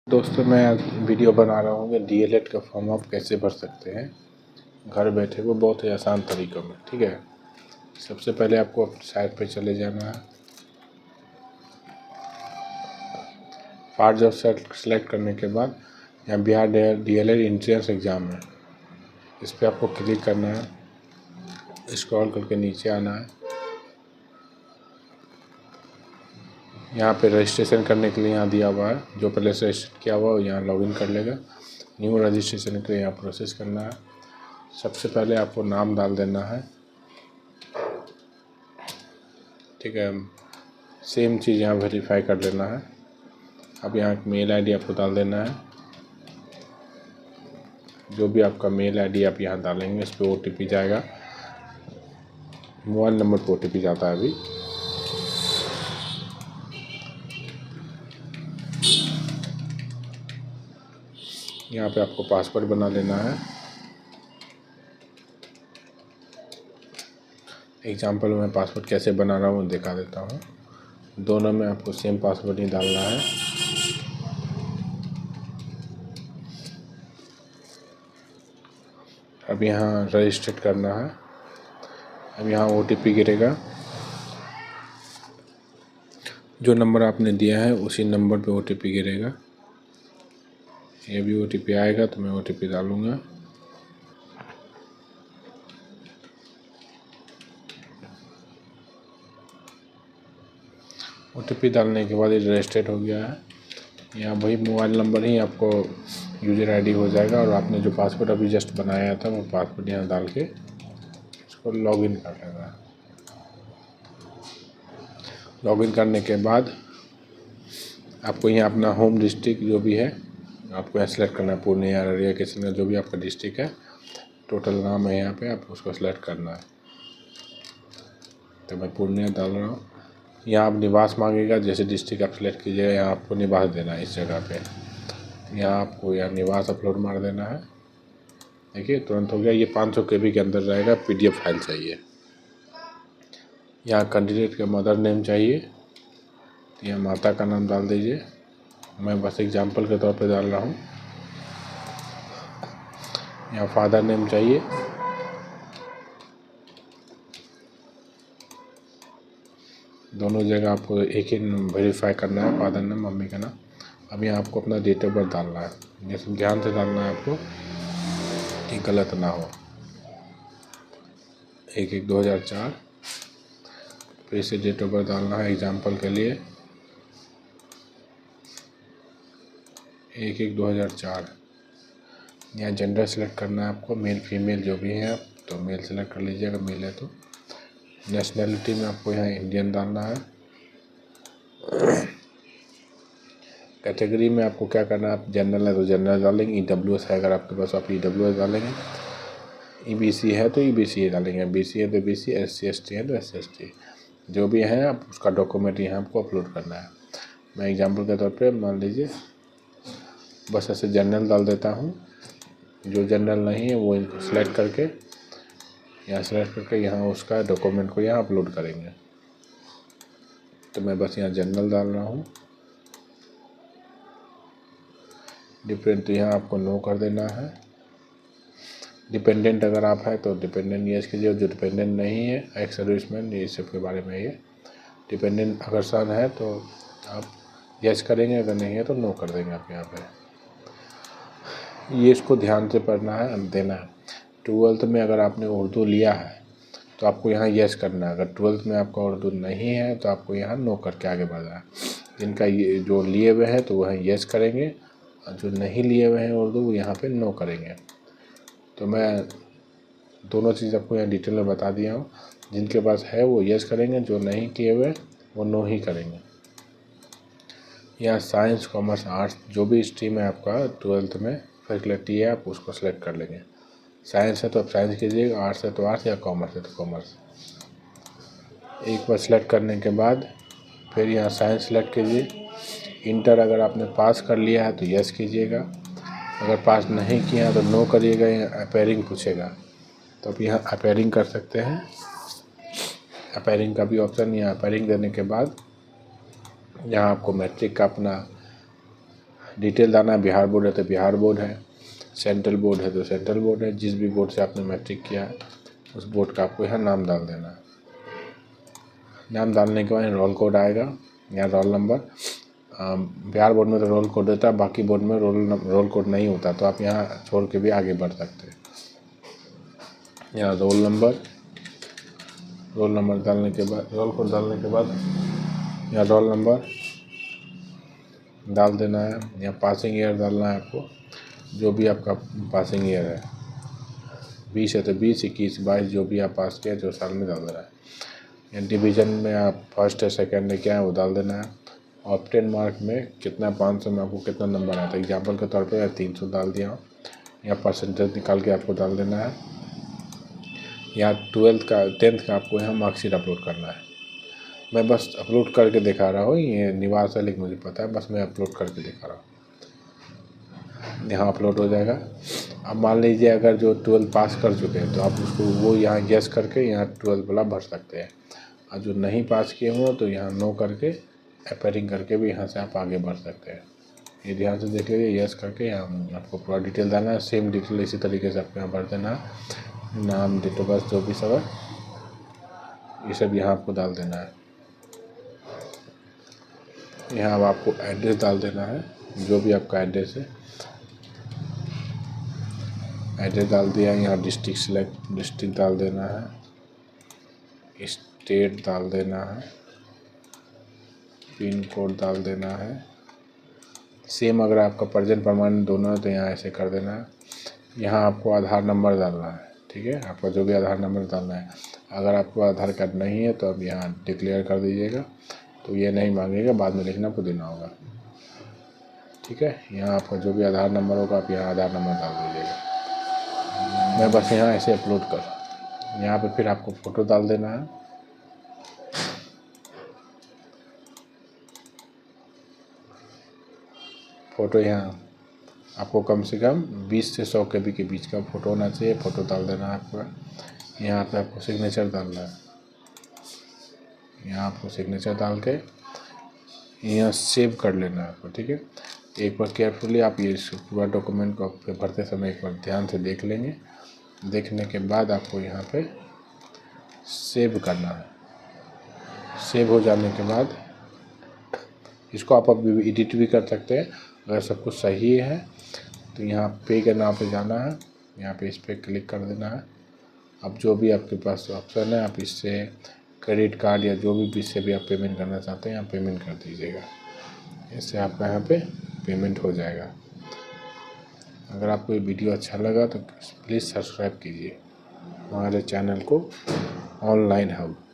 दोस्तों मैं आज वीडियो बना रहा हूँ कि डीएलएड का फॉर्म आप कैसे भर सकते हैं घर बैठे, वो बहुत ही आसान तरीक़ों में। ठीक है, सबसे पहले आपको अपनी साइट पे चले जाना है। पार्ट जब सेलेक्ट करने के बाद यहाँ बिहार डीएलएड एंट्रेंस एग्ज़ाम है, इस पर आपको क्लिक करना है। स्क्रॉल करके नीचे आना है। यहाँ पे रजिस्ट्रेशन करने के लिए यहाँ दिया हुआ है, जो पहले से रजिस्टर किया हुआ है यहाँ लॉगिन कर लेगा। न्यू रजिस्ट्रेशन के लिए यहाँ प्रोसेस करना है। सबसे पहले आपको नाम डाल देना है। ठीक है, सेम चीज़ यहाँ वेरीफाई कर लेना है। अब यहाँ मेल आईडी आपको डाल देना है। जो भी आपका मेल आईडी आप यहाँ डालेंगे, इस पर ओटीपी जाएगा। मोबाइल नंबर पर ओटीपी जाता है अभी। यहाँ पे आपको पासवर्ड बना लेना है। एग्जाम्पल मैं पासवर्ड कैसे बना रहा हूँ दिखा देता हूँ। दोनों में आपको सेम पासवर्ड ही डालना है। अब यहाँ रजिस्टर करना है। अब यहाँ ओटीपी गिरेगा। जो नंबर आपने दिया है उसी नंबर पे ओटीपी गिरेगा। ये भी ओटीपी आएगा तो मैं ओटीपी डालूँगा। ओटीपी डालने के बाद ये रजिस्टर्ड हो गया है। यहाँ वही मोबाइल नंबर ही आपको यूज़र आईडी हो जाएगा और आपने जो पासवर्ड अभी जस्ट बनाया था वो पासवर्ड यहाँ डाल के इसको लॉगिन कर लेना। लॉगिन करने के बाद आपको यहाँ अपना होम डिस्ट्रिक्ट जो भी है आपको यहाँ सेलेक्ट करना है। पूर्णिया, अररिया, किशनगंज, जो भी आपका डिस्ट्रिक्ट है, टोटल नाम है यहाँ पे, आप उसको सेलेक्ट करना है। तो मैं पूर्णिया डाल रहा हूँ। यहाँ आप निवास मांगेगा, जैसे डिस्ट्रिक्ट आप सेलेक्ट कीजिएगा यहाँ आपको निवास देना है। इस जगह पे यहाँ आपको यहाँ निवास अपलोड मार देना है। देखिए तुरंत हो गया। ये 500 KB के अंदर रहेगा। PDF फाइल चाहिए। यहाँ कैंडिडेट का मदर नेम चाहिए, तो यहाँ माता का नाम डाल दीजिए। मैं बस एग्जांपल के तौर पे डाल रहा हूँ। यहाँ फादर नेम चाहिए। दोनों जगह आपको एक ही वेरीफाई करना है, फादर नेम, मम्मी का नाम। अब यहाँ आपको अपना डेट ऑफ बर्थ डालना है। जैसे ध्यान से डालना है आपको कि गलत ना हो। 1/1/2004। फिर से डेट ऑफ बर्थ डालना है एग्जांपल के लिए 1/1/2004। यहाँ जेंडर सेलेक्ट करना है आपको, मेल फीमेल जो भी है आप तो मेल सेलेक्ट कर लीजिए अगर मेल है तो। नेशनैलिटी में आपको यहाँ इंडियन डालना है। कैटेगरी में आपको क्या करना है, आप जनरल है तो जनरल डालेंगे। EWS है अगर आपके पास आप EWS डालेंगे। EBC है तो EBC डालेंगे। BC है तो BC, SC ST है तो SC ST। जो भी है आप उसका डॉक्यूमेंट यहाँ आपको अपलोड करना है। मैं एग्जांपल के तौर पे मान लीजिए बस ऐसे जनरल डाल देता हूँ। जो जनरल नहीं है वो इनको सेलेक्ट करके यहाँ उसका डॉक्यूमेंट को यहाँ अपलोड करेंगे। तो मैं बस यहाँ जनरल डाल रहा हूँ। डिपेंडेंट तो यहाँ आपको नो कर देना है। डिपेंडेंट अगर आप है तो डिपेंडेंट यस कीजिए। जो डिपेंडेंट नहीं है, एक्स सर्विसमैन, ये सब के बारे में ये। डिपेंडेंट अगर सन है तो आप यस करेंगे, अगर नहीं है तो नो कर देंगे आप यहाँ पे। ये इसको ध्यान से पढ़ना है, देना है। 12th में अगर आपने उर्दू लिया है तो आपको यहाँ यस करना है। अगर 12th में आपका उर्दू नहीं है तो आपको यहाँ नो करके आगे बढ़ना है। जिनका ये जो लिए हुए हैं तो वह यस करेंगे, और जो नहीं लिए हुए हैं उर्दू वो यहाँ पे नो करेंगे। तो मैं दोनों चीज़ आपको यहाँ डिटेल में बता दिया हूँ। जिनके पास है वो यस करेंगे, जो नहीं किए हुए वो नो ही करेंगे। यहाँ साइंस, कॉमर्स, आर्ट्स जो भी स्ट्रीम है आपका 12th में फैकल्टी है आप उसको सेलेक्ट कर लेंगे। साइंस है तो आप साइंस कीजिएगा, आर्ट्स है तो आर्ट्स, या कॉमर्स है तो कॉमर्स। एक बार सेलेक्ट करने के बाद फिर यहाँ साइंस सेलेक्ट कीजिए। इंटर अगर आपने पास कर लिया है तो यस कीजिएगा, अगर पास नहीं किया तो नो करिएगा। यहाँ अपेयरिंग पूछेगा तो आप यहाँ अपेयरिंग कर सकते हैं। अपेयरिंग का भी ऑप्शन, यहाँ अपेयरिंग देने के बाद यहाँ आपको मैट्रिक का अपना डिटेल डालना है, बिहार बोर्ड है तो बिहार बोर्ड है, सेंट्रल बोर्ड है तो सेंट्रल बोर्ड है, जिस भी बोर्ड से आपने मैट्रिक किया है उस बोर्ड का आपको यहाँ नाम डाल देना है। नाम डालने के बाद रोल कोड आएगा या रोल नंबर। बिहार बोर्ड में तो रोल कोड देता है, बाकी बोर्ड में रोल कोड नहीं होता, तो आप यहाँ छोड़ के भी आगे बढ़ सकते हैं। यहाँ रोल नंबर डालने के बाद, रोल कोड डालने के बाद यहाँ रोल नंबर डाल देना है। यहाँ पासिंग ईयर डालना है आपको, जो भी आपका पासिंग ईयर है, 20 है तो 20, 21, 22 जो भी आप पास किया जो साल में डाल देना है। यहाँ डिवीज़न में आप फर्स्ट है सेकंड है क्या है वो डाल देना है। और 10 मार्क में कितना, 500 में आपको कितना नंबर आता है, एग्जाम्पल के तौर पर 300 डाल दिया। यहाँ परसेंटेज निकाल के आपको डाल देना है। यहाँ 10th का आपको यहाँ मार्कशीट अपलोड करना है। मैं बस अपलोड करके दिखा रहा हूँ, ये निवास है लेकिन मुझे पता है, बस मैं अपलोड करके दिखा रहा हूँ। यहाँ अपलोड हो जाएगा। अब मान लीजिए अगर जो 12 पास कर चुके हैं तो आप उसको वो यहाँ यस करके यहाँ 12 वाला भर सकते हैं, और जो नहीं पास किए हों तो यहाँ नो करके अपेयरिंग करके भी यहाँ से आप आगे बढ़ सकते हैं। ये ध्यान से देख लीजिए, यस करके यहाँ आपको पूरा डिटेल डालना है। सेम डिटेल इसी तरीके से आपको यहाँ भर देना है। नाम, डेट ऑफ बर्थ जो भी सब है ये सब यहाँ आपको डाल देना है। यहाँ अब आपको एड्रेस डाल देना है, जो भी आपका एड्रेस है, एड्रेस डाल दिया। यहाँ डिस्ट्रिक्ट डाल देना है, स्टेट डाल देना है, पिन कोड डाल देना है। सेम अगर आपका प्रेजेंट परमानेंट दोनों है तो यहाँ ऐसे कर देना है। यहाँ आपको आधार नंबर डालना है, ठीक है, आपका जो भी आधार नंबर डालना है। अगर आपको आधार कार्ड नहीं है तो अब यहाँ डिक्लेयर कर दीजिएगा, तो ये नहीं मांगेगा, बाद में लिखना आपको देना होगा, ठीक है। यहाँ आपका जो भी आधार नंबर होगा आप यहाँ आधार नंबर डाल दीजिएगा। मैं बस यहाँ ऐसे अपलोड कर, यहाँ पे फिर आपको फ़ोटो डाल देना है। फ़ोटो यहाँ आपको कम से कम 20 से 100 KB के बीच का फ़ोटो होना चाहिए। फ़ोटो डाल देना है आपको। यहाँ पे आपको सिग्नेचर डालना है। यहाँ आपको सिग्नेचर डाल के यहाँ सेव कर लेना है आपको, ठीक है। एक बार केयरफुली आप ये पूरा डॉक्यूमेंट को भरते समय एक बार ध्यान से देख लेंगे। देखने के बाद आपको यहाँ पे सेव करना है। सेव हो जाने के बाद इसको आप एडिट भी कर सकते हैं। अगर सब कुछ सही है तो यहाँ पे के नाम पे जाना है, यहाँ पे इस पर क्लिक कर देना है। अब जो भी आपके पास ऑप्शन है आप इससे क्रेडिट कार्ड या जो भी इससे भी आप पेमेंट करना चाहते हैं यहाँ पेमेंट कर दीजिएगा। इससे आपका यहाँ पे पेमेंट हो जाएगा। अगर आपको ये वीडियो अच्छा लगा तो प्लीज़ सब्सक्राइब कीजिए हमारे चैनल को ऑनलाइन हब।